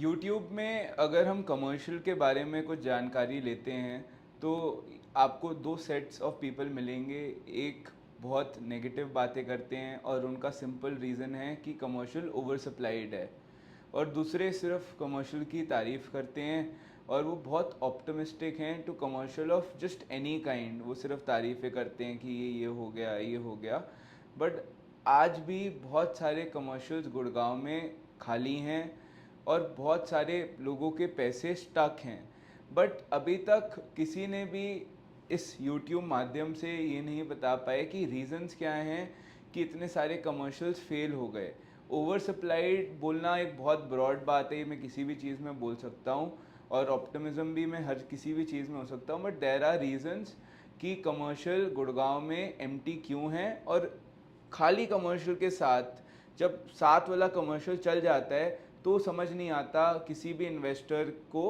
YouTube में अगर हम कमर्शियल के बारे में कुछ जानकारी लेते हैं तो आपको दो सेट्स ऑफ पीपल मिलेंगे। एक बहुत नेगेटिव बातें करते हैं और उनका सिंपल रीज़न है कि कमर्शियल ओवर सप्लाइड है, और दूसरे सिर्फ कमर्शियल की तारीफ़ करते हैं और वो बहुत ऑप्टिमिस्टिक हैं to commercial of just any kind. वो सिर्फ तारीफ़ें करते हैं कि ये हो गया, ये हो गया। बट आज भी बहुत सारे कमर्शियल्स गुड़गांव में खाली हैं और बहुत सारे लोगों के पैसे स्टक हैं। बट अभी तक किसी ने भी इस यूट्यूब माध्यम से ये नहीं बता पाए कि रीजंस क्या हैं कि इतने सारे कमर्शियल्स फेल हो गए। ओवर सप्लाइड बोलना एक बहुत ब्रॉड बात है, मैं किसी भी चीज़ में बोल सकता हूँ, और ऑप्टिमिज्म भी मैं हर किसी भी चीज़ में हो सकता हूँ। बट देयर आर रीजंस कि कमर्शियल गुड़गांव में एम्प्टी क्यों हैं, और खाली कमर्शियल के साथ जब साथ वाला कमर्शियल चल जाता है तो समझ नहीं आता किसी भी इन्वेस्टर को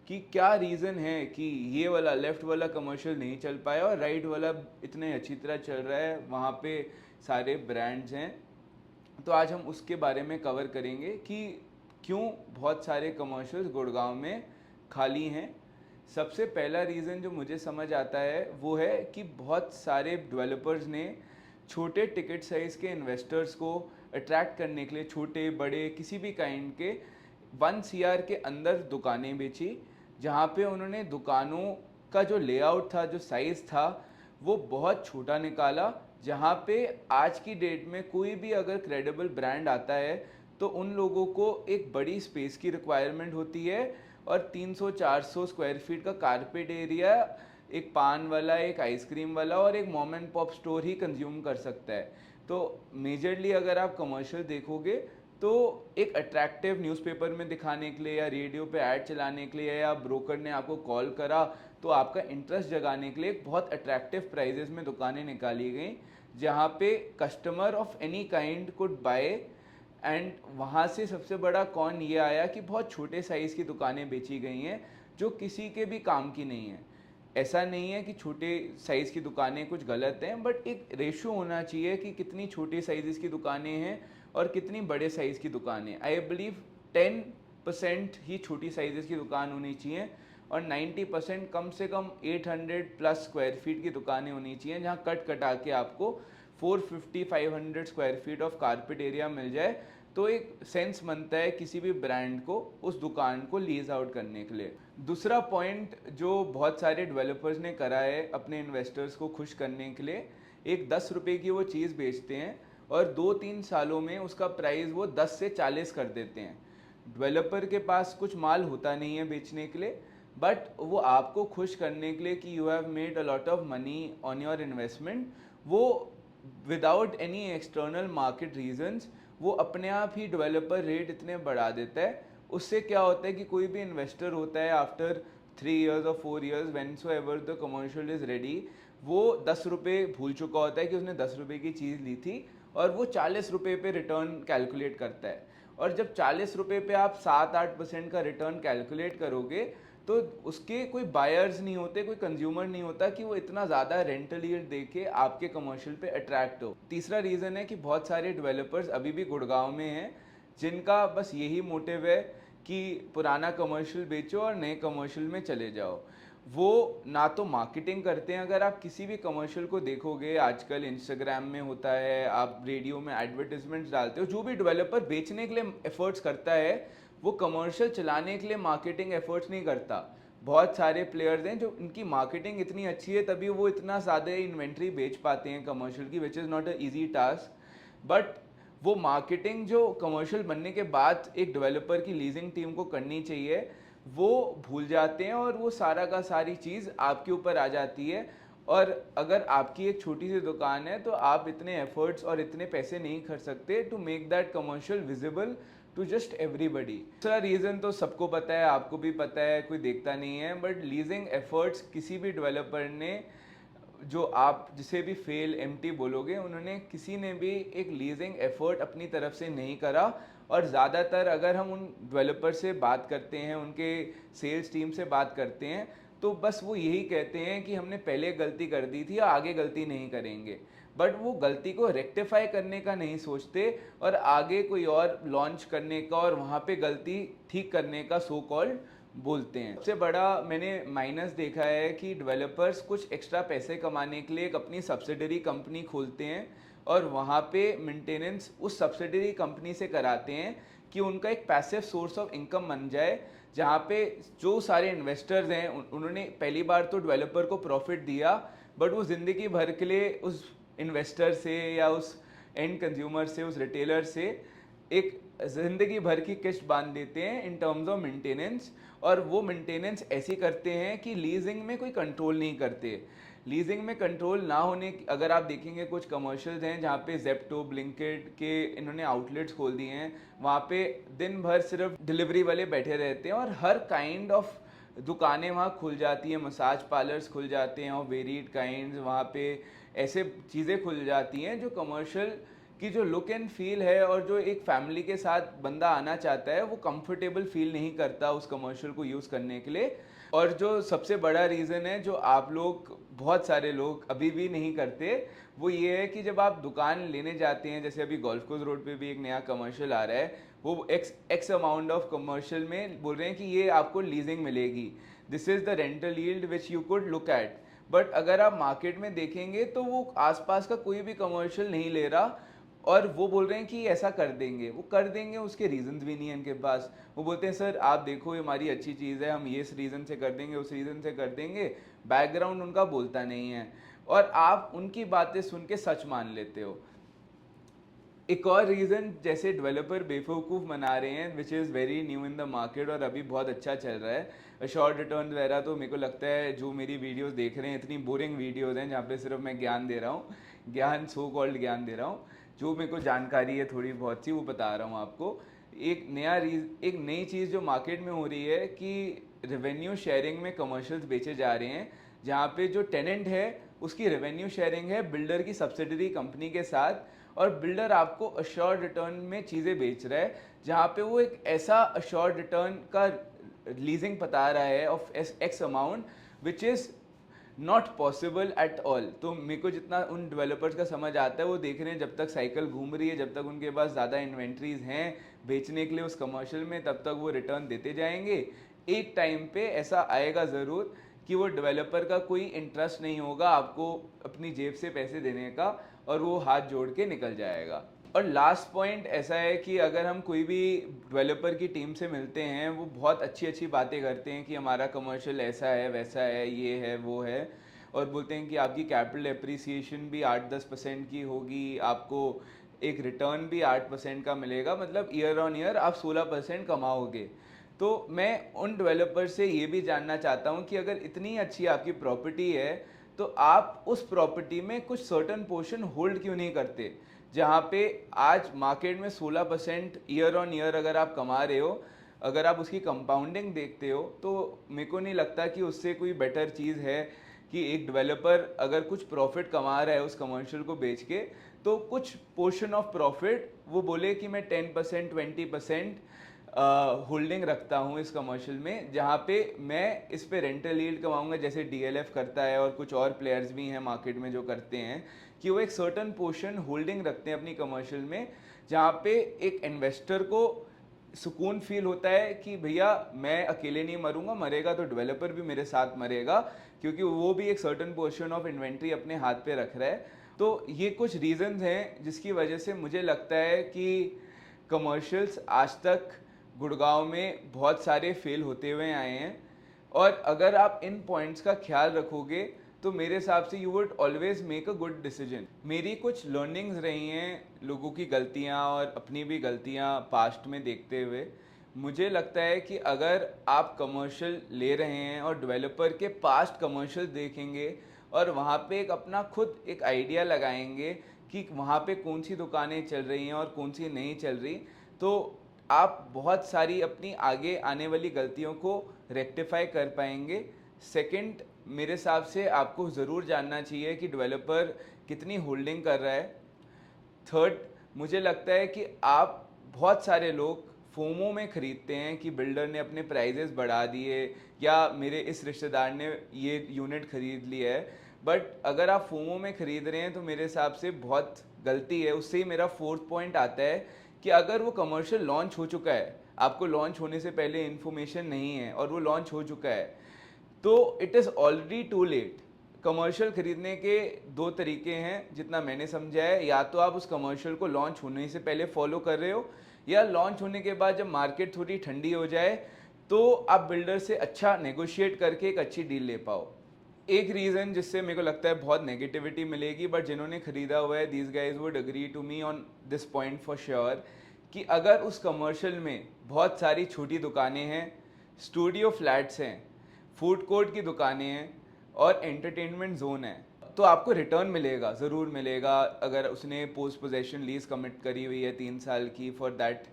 कि क्या रीज़न है कि ये वाला लेफ़्ट वाला कमर्शियल नहीं चल पाया और राइट वाला इतने अच्छी तरह चल रहा है। वहाँ पे सारे ब्रांड्स हैं। तो आज हम उसके बारे में कवर करेंगे कि क्यों बहुत सारे कमर्शियल्स गुड़गांव में खाली हैं। सबसे पहला रीज़न जो मुझे समझ आता है वो है कि बहुत सारे डेवलपर्स ने छोटे टिकट साइज़ के इन्वेस्टर्स को अट्रैक्ट करने के लिए छोटे बड़े किसी भी काइंड के 1 CR के अंदर दुकानें बेची, जहाँ पे उन्होंने दुकानों का जो लेआउट था, जो साइज़ था, वो बहुत छोटा निकाला। जहाँ पे आज की डेट में कोई भी अगर क्रेडिबल ब्रांड आता है तो उन लोगों को एक बड़ी स्पेस की रिक्वायरमेंट होती है, और 300-400 स्क्वायर फीट का कारपेट एरिया एक पान वाला, एक आइसक्रीम वाला और एक mom and pop store he consume कर सकता है। तो मेजरली अगर आप कमर्शियल देखोगे तो एक अट्रैक्टिव न्यूज़पेपर में दिखाने के लिए या रेडियो पे ऐड चलाने के लिए या ब्रोकर ने आपको कॉल करा तो आपका इंटरेस्ट जगाने के लिए एक बहुत अट्रैक्टिव प्राइजेस में दुकानें निकाली गई, जहाँ पे customer of any kind could bye. And वहाँ से सबसे बड़ा कॉन ये आया कि बहुत छोटे साइज़ की दुकानें बेची गई हैं जो किसी के भी काम की नहीं है। ऐसा नहीं है कि छोटे साइज़ की दुकानें कुछ गलत हैं, बट एक रेशो होना चाहिए कि कितनी छोटे साइज़ की दुकानें हैं और कितनी बड़े साइज़ की दुकानें। आई बिलीव 10% ही छोटी साइज़ की दुकान होनी चाहिए और 90% कम से कम 800+ स्क्वायर फीट की दुकानें होनी चाहिए, जहाँ कट कटा के आपको 450-500 square feet of carpet area मिल जाए। तो एक सेंस बनता है किसी भी ब्रांड को उस दुकान को लीज आउट करने के लिए। दूसरा पॉइंट जो बहुत सारे डेवलपर्स ने करा है अपने इन्वेस्टर्स को खुश करने के लिए, एक 10 रुपये की वो चीज़ बेचते हैं और 2-3 सालों में उसका प्राइस वो 10 से 40 कर देते हैं। डेवलपर के पास कुछ माल होता नहीं है बेचने के लिए, बट वो आपको खुश करने के लिए कि you have made a lot of money on your investment, वो without any external market reasons वो अपने आप ही डेवलपर रेट इतने बढ़ा देता है। उससे क्या होता है कि कोई भी इन्वेस्टर होता है आफ्टर 3 years और 4 years when so ever the commercial is ready, वो 10 रुपये भूल चुका होता है कि उसने 10 रुपये की चीज़ ली थी और वो 40 रुपये पे रिटर्न कैलकुलेट करता है। और जब 40 रुपये पे आप 7-8% का रिटर्न कैलकुलेट करोगे तो उसके कोई बायर्स नहीं होते, कोई कंज्यूमर नहीं होता कि वो इतना ज़्यादा रेंटल यील्ड दे के आपके कमर्शियल पे अट्रैक्ट हो। तीसरा रीज़न है कि बहुत सारे डेवलपर्स अभी भी गुड़गांव में हैं जिनका बस यही मोटिव है कि पुराना कमर्शियल बेचो और नए कमर्शियल में चले जाओ। वो ना तो मार्केटिंग करते हैं। अगर आप किसी भी कमर्शियल को देखोगे, आजकल इंस्टाग्राम में होता है, आप रेडियो में एडवर्टिजमेंट्स डालते हो, जो भी डेवलपर बेचने के लिए एफर्ट्स करता है वो कमर्शियल चलाने के लिए मार्केटिंग एफर्ट्स नहीं करता। बहुत सारे प्लेयर्स हैं जो इनकी मार्केटिंग इतनी अच्छी है तभी वो इतना ज़्यादा इन्वेंट्री बेच पाते हैं कमर्शियल की, which is not a easy task. But वो मार्केटिंग जो कमर्शियल बनने के बाद एक डेवलपर की लीजिंग टीम को करनी चाहिए वो भूल जाते हैं और वो सारा का सारी चीज़ आपके ऊपर आ जाती है। और अगर आपकी एक छोटी सी दुकान है तो आप इतने एफर्ट्स और इतने पैसे नहीं कर सकते to make that commercial visible to just everybody. दूसरा रीज़न तो सबको पता है, आपको भी पता है, कोई देखता नहीं है, बट लीजिंग एफर्ट्स किसी भी डेवलपर ने, जो आप जिसे भी फेल एम्प्टी बोलोगे, उन्होंने किसी ने भी एक लीजिंग एफर्ट अपनी तरफ से नहीं करा। और ज़्यादातर अगर हम उन डेवलपर से बात करते हैं, उनके सेल्स टीम से बात करते हैं, तो बस वो यही कहते हैं कि हमने पहले गलती कर दी थी, आगे गलती नहीं करेंगे। बट वो गलती को रेक्टिफाई करने का नहीं सोचते और आगे कोई और लॉन्च करने का और वहाँ पे गलती ठीक करने का सो कॉल्ड बोलते हैं। सबसे बड़ा मैंने माइनस देखा है कि डेवलपर्स कुछ एक्स्ट्रा पैसे कमाने के लिए एक अपनी सब्सिडरी कंपनी खोलते हैं और वहाँ पे मेंटेनेंस उस सब्सिडरी कंपनी से कराते हैं कि उनका एक पैसिव सोर्स ऑफ इनकम बन जाए, जहाँ पे जो सारे इन्वेस्टर्स हैं उन्होंने पहली बार तो डेवलपर को प्रॉफिट दिया, बट वो ज़िंदगी भर के लिए उस इन्वेस्टर से या उस एंड कंज्यूमर से, उस रिटेलर से एक ज़िंदगी भर की किस्त बांध देते हैं इन टर्म्स ऑफ मेंटेनेंस। और वो मेंटेनेंस ऐसी करते हैं कि लीजिंग में कोई कंट्रोल नहीं करते। लीजिंग में कंट्रोल ना होने अगर आप देखेंगे कुछ कमर्शियल्स हैं जहाँ पे जेप्टो, ब्लिंकिट के इन्होंने आउटलेट्स खोल दिए हैं, वहाँ पे दिन भर सिर्फ डिलीवरी वाले बैठे रहते हैं और हर काइंड ऑफ दुकानें वहाँ खुल जाती हैं, मसाज पार्लर्स खुल जाते हैं और वेरीड काइंड्स वहाँ पे ऐसे चीज़ें खुल जाती हैं जो कमर्शियल की जो लुक एंड फील है और जो एक फैमिली के साथ बंदा आना चाहता है वो कंफर्टेबल फील नहीं करता उस कमर्शियल को यूज़ करने के लिए। और जो सबसे बड़ा रीज़न है जो आप लोग, बहुत सारे लोग अभी भी नहीं करते, वो ये है कि जब आप दुकान लेने जाते हैं, जैसे अभी गोल्फ कोर्स रोड पे भी एक नया कमर्शियल आ रहा है, वो एक्स अमाउंट ऑफ कमर्शियल में बोल रहे हैं कि ये आपको लीजिंग मिलेगी, this is the rental yield which you could look at. But अगर आप मार्केट में देखेंगे तो वो आसपास का कोई भी कमर्शियल नहीं ले रहा और वो बोल रहे हैं कि ऐसा कर देंगे, वो कर देंगे, उसके रीजंस भी नहीं है इनके पास। वो बोलते हैं सर आप देखो ये हमारी अच्छी चीज़ है, हम ये इस रीज़न से कर देंगे, उस रीज़न से कर देंगे, बैकग्राउंड उनका बोलता नहीं है और आप उनकी बातें सुन के सच मान लेते हो। एक और रीज़न जैसे डेवलपर बेवकूफ़ बना रहे हैं which is very new in the market और अभी बहुत अच्छा चल रहा है, शॉर्ट रिटर्न वगैरह। तो मेरे को लगता है जो मेरी वीडियोस देख रहे हैं इतनी बोरिंग वीडियोस हैं जहाँ पे सिर्फ मैं ज्ञान दे रहा हूँ, ज्ञान सो कॉल्ड ज्ञान दे रहा हूँ, जो मेरे को जानकारी है थोड़ी बहुत सी वो बता रहा हूँ आपको। एक नई चीज़ जो मार्केट में हो रही है कि रेवेन्यू शेयरिंग में कमर्शियल्स बेचे जा रहे हैं, जहाँ पे जो टेनेंट है उसकी रेवेन्यू शेयरिंग है बिल्डर की सब्सिडरी कंपनी के साथ और बिल्डर आपको अश्योर्ड रिटर्न में चीज़ें बेच रहा है, जहाँ पे वो एक ऐसा अश्योर्ड रिटर्न का लीजिंग बता रहा है of x amount which is not possible at all. तो मेरे को जितना उन डेवलपर्स का समझ आता है वो देख रहे हैं जब तक साइकिल घूम रही है, जब तक उनके पास ज़्यादा इन्वेंट्रीज हैं बेचने के लिए उस कमर्शियल में, तब तक वो रिटर्न देते जाएंगे। एक टाइम पे ऐसा आएगा ज़रूर कि वो डेवलपर का कोई इंटरेस्ट नहीं होगा आपको अपनी जेब से पैसे देने का और वो हाथ जोड़ के निकल जाएगा। और लास्ट पॉइंट ऐसा है कि अगर हम कोई भी डेवलपर की टीम से मिलते हैं वो बहुत अच्छी अच्छी बातें करते हैं कि हमारा कमर्शियल ऐसा है, वैसा है, ये है, वो है, और बोलते हैं कि आपकी कैपिटल एप्रिसिएशन भी 8-10% की होगी, आपको एक रिटर्न भी 8% का मिलेगा, मतलब ईयर ऑन ईयर आप 16% कमाओगे। तो मैं उन डेवलपर से ये भी जानना चाहता हूँ कि अगर इतनी अच्छी आपकी प्रॉपर्टी है तो आप उस प्रॉपर्टी में कुछ सर्टन पोर्शन होल्ड क्यों नहीं करते, जहाँ पे आज मार्केट में 16% ईयर ऑन ईयर अगर आप कमा रहे हो, अगर आप उसकी कंपाउंडिंग देखते हो तो मेरे को नहीं लगता कि उससे कोई बेटर चीज़ है कि एक डेवलपर अगर कुछ प्रॉफिट कमा रहा है उस कमर्शियल को बेच के तो कुछ पोर्शन ऑफ प्रॉफिट वो बोले कि मैं 10% 20% होल्डिंग रखता हूँ इस कमर्शियल में, जहाँ पे मैं इस पे रेंटल यील्ड कमाऊंगा, जैसे डीएलएफ करता है और कुछ और प्लेयर्स भी हैं मार्केट में जो करते हैं कि वो एक सर्टन पोर्शन होल्डिंग रखते हैं अपनी कमर्शियल में, जहाँ पे एक इन्वेस्टर को सुकून फील होता है कि भैया मैं अकेले नहीं मरूंगा, मरेगा तो डेवलपर भी मेरे साथ मरेगा, क्योंकि वो भी एक सर्टन पोर्शन ऑफ इन्वेंट्री अपने हाथ पे रख रहा है। तो ये कुछ रीजंस हैं जिसकी वजह से मुझे लगता है कि कमर्शियल्स आज तक गुड़गांव में बहुत सारे फेल होते हुए आए हैं, और अगर आप इन पॉइंट्स का ख्याल रखोगे तो मेरे हिसाब से you would always make a good decision. मेरी कुछ लर्निंग्स रही हैं लोगों की गलतियां और अपनी भी गलतियां पास्ट में देखते हुए। मुझे लगता है कि अगर आप कमर्शियल ले रहे हैं और डेवलपर के पास्ट कमर्शियल देखेंगे और वहाँ पे एक अपना खुद एक आइडिया लगाएंगे कि वहाँ पे कौन सी दुकानें चल रही हैं और कौन सी नहीं चल रही, तो आप बहुत सारी अपनी आगे आने वाली गलतियों को रेक्टिफाई कर पाएंगे। सेकंड, मेरे हिसाब से आपको ज़रूर जानना चाहिए कि डेवलपर कितनी होल्डिंग कर रहा है। थर्ड, मुझे लगता है कि आप बहुत सारे लोग फोमो में ख़रीदते हैं कि बिल्डर ने अपने प्राइजेस बढ़ा दिए या मेरे इस रिश्तेदार ने ये यूनिट ख़रीद लिया है, बट अगर आप फोमो में खरीद रहे हैं तो मेरे हिसाब से बहुत गलती है। उससे ही मेरा फोर्थ पॉइंट आता है कि अगर वो कमर्शियल लॉन्च हो चुका है, आपको लॉन्च होने से पहले इन्फॉर्मेशन नहीं है और वो लॉन्च हो चुका है, तो it is already too late. Commercial खरीदने के दो तरीके हैं जितना मैंने समझा है, या तो आप उस कमर्शियल को लॉन्च होने से पहले फॉलो कर रहे हो, या लॉन्च होने के बाद जब मार्केट थोड़ी ठंडी हो जाए तो आप बिल्डर से अच्छा नेगोशिएट करके एक अच्छी डील ले पाओ। एक रीज़न जिससे मेरे को लगता है बहुत नेगेटिविटी मिलेगी, बट जिन्होंने खरीदा हुआ है these guys would agree to me on this point for sure, कि अगर उस कमर्शियल में बहुत सारी छोटी दुकानें हैं, स्टूडियो फ्लैट्स हैं, फूड कोर्ट की दुकानें हैं और एंटरटेनमेंट जोन है, तो आपको रिटर्न मिलेगा, ज़रूर मिलेगा अगर उसने पोस्ट पोजेशन लीज कमिट करी हुई है 3 साल की फॉर दैट।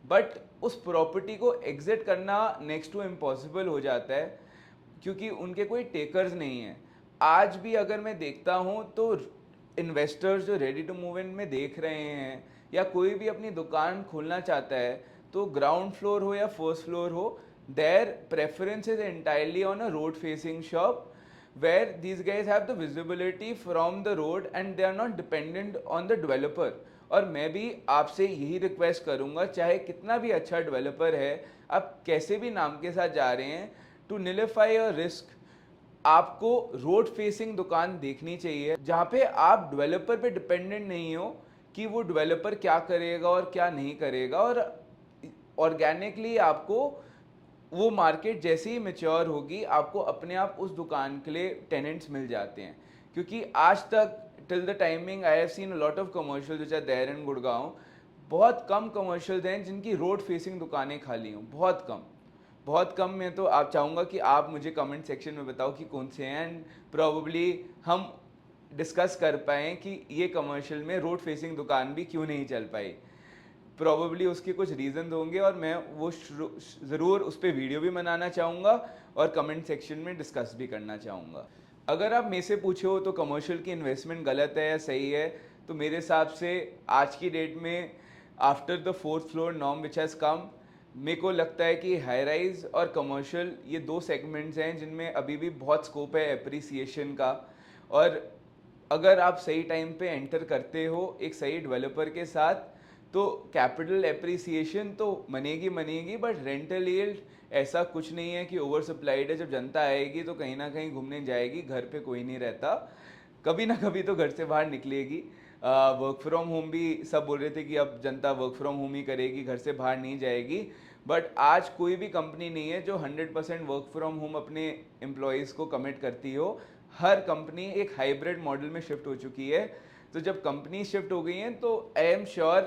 बट उस प्रॉपर्टी को एग्जिट करना नेक्स्ट टू इम्पॉसिबल हो जाता है क्योंकि उनके कोई टेकर्स नहीं है। आज भी अगर मैं देखता हूँ तो इन्वेस्टर्स जो रेडी टू मूव इन में देख रहे हैं या कोई भी अपनी दुकान खोलना चाहता है, तो ग्राउंड फ्लोर हो या फर्स्ट फ्लोर हो, their preference is entirely on a road facing shop where these guys have the visibility from the road and they are not dependent on the developer। और मैं भी आपसे यही रिक्वेस्ट करूंगा, चाहे कितना भी अच्छा डेवलपर है, आप कैसे भी नाम के साथ जा रहे हैं, टू निलिफाई अ रिस्क आपको रोड फेसिंग दुकान देखनी चाहिए जहाँ पे आप डेवलपर पे डिपेंडेंट नहीं हो कि वो डेवलपर क्या करेगा और क्या नहीं करेगा, और ऑर्गेनिकली आपको वो मार्केट जैसे ही मेच्योर होगी आपको अपने आप उस दुकान के लिए टेनेंट्स मिल जाते हैं। क्योंकि आज तक till the timing I have seen a lot of commercial which are there in Gurgaon, बहुत कम कमर्शियल्स हैं जिनकी रोड फेसिंग दुकानें खाली हों, बहुत कम, बहुत कम। में तो आप चाहूँगा कि आप मुझे कमेंट सेक्शन में बताओ कि कौन से हैं, एंड प्रोबेबली हम डिस्कस कर पाएँ कि ये कमर्शियल में रोड फेसिंग दुकान भी क्यों नहीं चल पाई। प्रॉबेबली उसके कुछ रीज़न होंगे और मैं वो ज़रूर उस पर वीडियो भी बनाना चाहूँगा और कमेंट सेक्शन में डिस्कस भी करना चाहूँगा। अगर आप मेरे से पूछे हो तो कमर्शियल की इन्वेस्टमेंट गलत है या सही है, तो मेरे हिसाब से आज की डेट में after the fourth floor norm which has come, मेरे को लगता है कि हाई राइज और कमर्शियल ये दो सेगमेंट्स हैं जिनमें अभी भी बहुत स्कोप है एप्रिसिएशन का। और अगर आप सही टाइम पे एंटर करते हो एक सही डेवलपर के साथ, तो कैपिटल एप्रिसिएशन तो मनेगी, बट रेंटल यील्ड ऐसा कुछ नहीं है कि ओवर सप्लाइड है। जब जनता आएगी तो कहीं ना कहीं घूमने जाएगी, घर पे कोई नहीं रहता, कभी ना कभी तो घर से बाहर निकलेगी। वर्क फ्रॉम होम भी सब बोल रहे थे कि अब जनता वर्क फ्रॉम होम ही करेगी, घर से बाहर नहीं जाएगी, बट आज कोई भी कंपनी नहीं है जो 100% वर्क फ्रॉम होम अपने एम्प्लॉयज़ को कमिट करती हो। हर कंपनी एक हाइब्रिड मॉडल में शिफ्ट हो चुकी है। तो जब कंपनी शिफ्ट हो गई हैं तो आई एम श्योर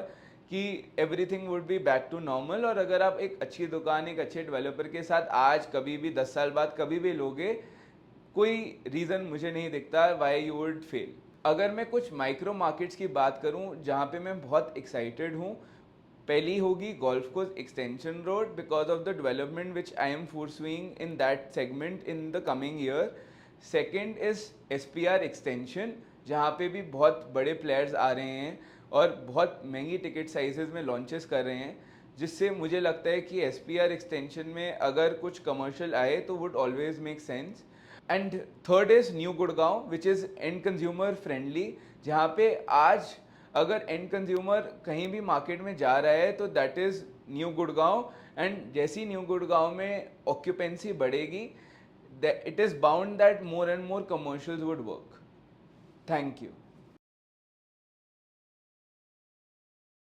कि everything would be back to normal. और अगर आप एक अच्छी दुकान एक अच्छे डेवलपर के साथ आज कभी भी 10 साल बाद कभी भी लोगे, कोई रीज़न मुझे नहीं दिखता वाई यू वुड फेल। अगर मैं कुछ माइक्रो मार्केट्स की बात करूं जहां पे मैं बहुत एक्साइटेड हूं, पहली होगी golf course extension road because of the development which I am foreseeing in that segment in the coming year. Second is SPR extension, जहाँ पे भी बहुत बड़े प्लेयर्स आ रहे हैं और बहुत महंगी टिकट साइजेस में लॉन्चेस कर रहे हैं, जिससे मुझे लगता है कि SPR एक्सटेंशन में अगर कुछ कमर्शियल आए तो would always make sense. And third is new Gurgaon which is and consumer friendly, जहाँ पे आज अगर एंड कंज्यूमर कहीं भी मार्केट में जा रहा है तो that is new Gurgaon. And जैसी न्यू गुड़गांव में ऑक्यूपेंसी बढ़ेगी, it is bound that more and more commercials would work. Thank you.